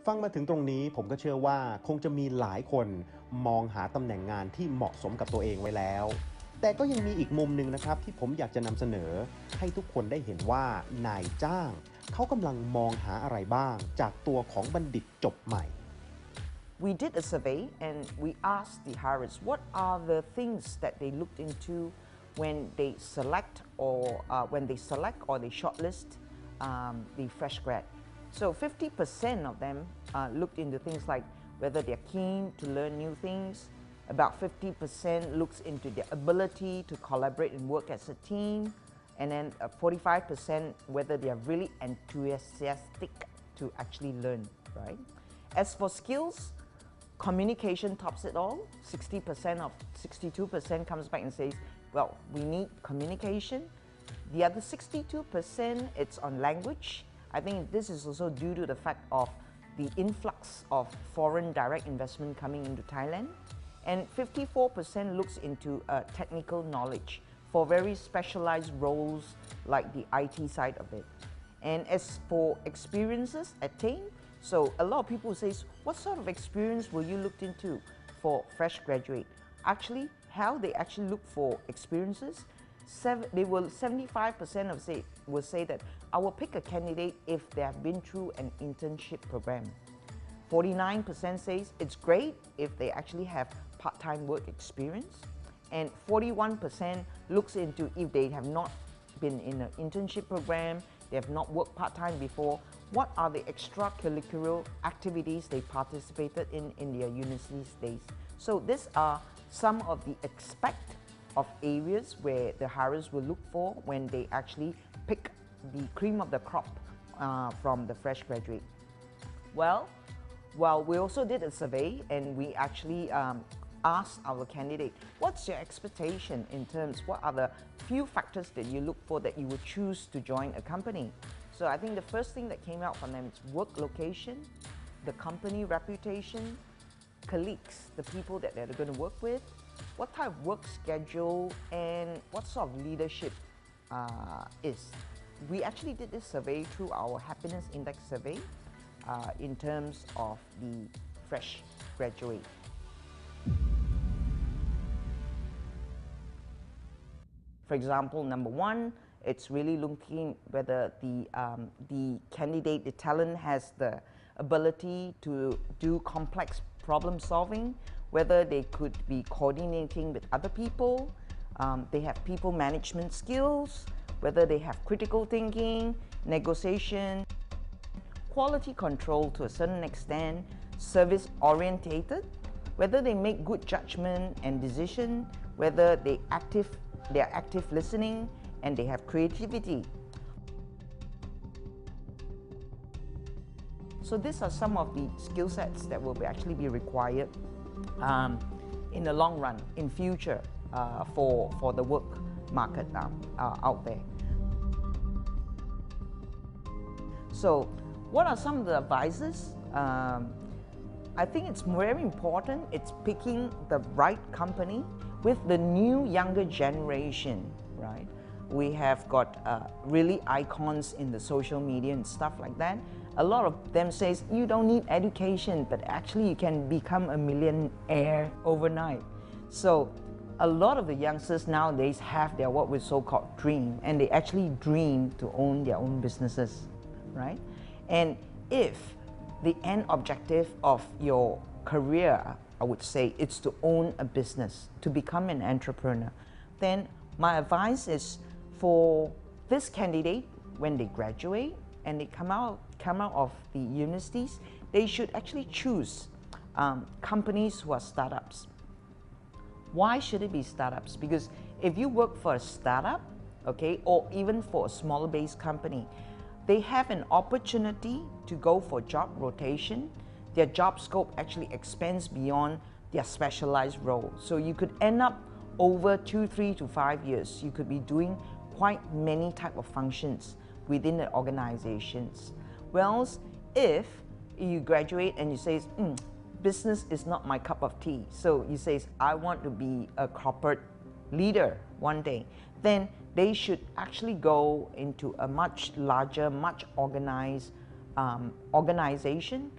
ฟังมาถึงตรงนี้ผมก็เชื่อว่าคงจะมีหลายคนมองหาตำแหน่งงานที่เหมาะสมกับตัวเองไว้แล้วแต่ก็ยังมีอีกมุมหนึ่งนะครับที่ผมอยากจะนำเสนอให้ทุกคนได้เห็นว่านายจ้างเขากำลังมองหาอะไรบ้างจากตัวของบัณฑิตจบใหม่ We did a survey and we asked the hirers what are the things that they looked into when they select or they shortlist the fresh grad. So 50% of them looked into things like whether they're keen to learn new things. About 50% looks into their ability to collaborate and work as a team. And then 45% whether they are really enthusiastic to actually learn, right? As for skills, communication tops it all. 62% comes back and says, well, we need communication. The other 62%, it's on language. I think this is also due to the fact of the influx of foreign direct investment coming into Thailand. And 54% looks into technical knowledge for very specialized roles like the IT side of it. And as for experiences attained, so a lot of people say, what sort of experience will you look into for fresh graduate? Actually, how they actually look for experiences, 75% will say that I will pick a candidate if they have been through an internship program. 49% says it's great if they actually have part-time work experience. And 41% looks into if they have not been in an internship program, they have not worked part-time before, what are the extracurricular activities they participated in their university days. So these are some of the expect of areas where the hirers will look for when they actually pick the cream of the crop from the fresh graduate. Well, we also did a survey and we actually asked our candidate, what's your expectation in terms, what are the few factors that you look for that you would choose to join a company? So I think the first thing that came out from them is work location, the company reputation, colleagues, the people that they're going to work with, what type of work schedule, and what sort of leadership is. We actually did this survey through our happiness index survey in terms of the fresh graduate. For example, number one, it's really looking whether the candidate, the talent has the ability to do complex problem solving, whether they could be coordinating with other people, they have people management skills, whether they have critical thinking, negotiation, quality control to a certain extent, service orientated, whether they make good judgment and decision, whether they are active listening, and they have creativity. So these are some of the skill sets that will actually be required in the long run, in future, for the work market out there. So what are some of the advices? I think it's very important, it's picking the right company with the new younger generation, right? We have got really icons in the social media and stuff like that. A lot of them says you don't need education, but actually you can become a millionaire overnight. So a lot of the youngsters nowadays have their what we so-called dream, and they actually dream to own their own businesses, right? And if the end objective of your career, I would say, it's to own a business, to become an entrepreneur, then my advice is for this candidate, when they graduate and they come out of the universities, they should actually choose companies who are startups. Why should it be startups? Because if you work for a startup, okay, or even for a smaller based company, they have an opportunity to go for job rotation. Their job scope actually expands beyond their specialized role. So you could end up over 2, 3 to 5 years, you could be doing quite many type of functions within the organizations. Whereas if you graduate and you say, business is not my cup of tea, so you say, I want to be a corporate leader one day, then they should actually go into a much larger, much organized organization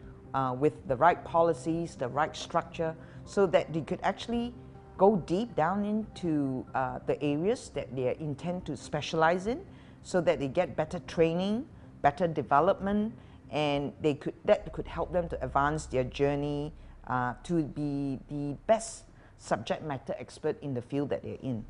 with the right policies, the right structure, so that they could actually go deep down into the areas that they intend to specialize in, so that they get better training, better development, and that could help them to advance their journey to be the best subject matter expert in the field that they're in.